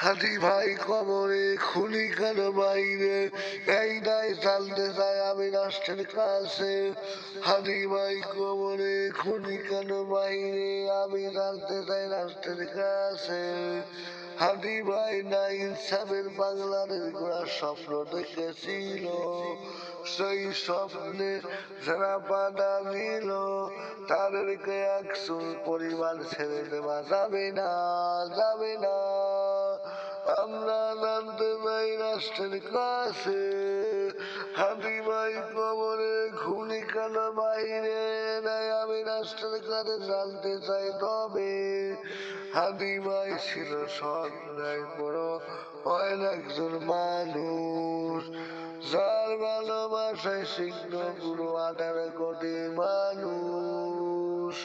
হাদি ভাই কবরে খুনি কেন বাইরে, এইটাই জানতে চাই আমি রাষ্ট্রের কাছে। হাদি ভাই কবরে খুনি কেন বাইরে, আমি জানতে চাই রাষ্ট্রের কাছে। হাদি ভাই না ইনসাফের বাংলাদেশ গোড়া স্বপ্ন দেখেছিল, সেই স্বপ্নে যারা বাধা নিল তাদেরকে একচুল পরিবার ছেড়ে দেওয়া যাবে না, যাবে না। আমরা জানতে চাই রাষ্ট্রের কাছে, হাদি ভাই কবরে খুনি কেন বাইরে নাই, আমি রাষ্ট্রের কাছে জানতে চাই। তবে হাদি ভাই ছিল সন্ধ্যায় বড় হয় একজন মানুষ, যার ভালোবাসায় সিংহ পুরো 18 কোটি মানুষ।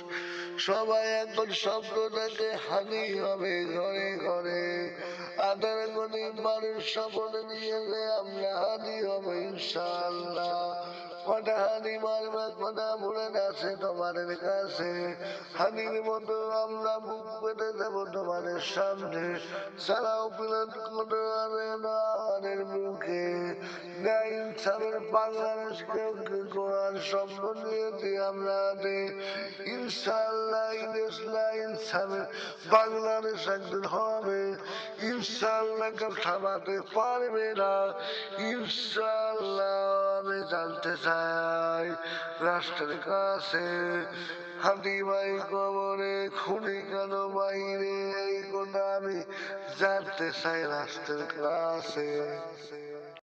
সবাই এখন স্বপ্ন দেখে হানি হবে ঘরে ঘরে, 18 কোটি মানুষ স্বপ্ন নিয়েছে আমরা হানি হবো ইনশাআল্লাহ। কটা হানি মারবে, কটা মনে আছে তোমাদের কাছে, হানির মতো আমরা বুক পেতে দেবো তোমাদের সামনে। সারাও প্লেন করে আনে না আমাদের মুখে, না ইনসাফের বাংলাদেশকে গোড়ার স্বপ্ন নিয়েছি আমরা। ইনশাআল্লাহ ইনসাফের বাংলাদেশ একদিন হবে, ইনশাআল্লাহ কেউ থামাতে পারবে না। ইনশাআল্লাহ আমি জানতে চাই রাষ্ট্রের কাছে, হাদি ভাই কবরে খুনি কেন বাইরে, এই কথা আমি জানতে চাই রাষ্ট্রের কাছে।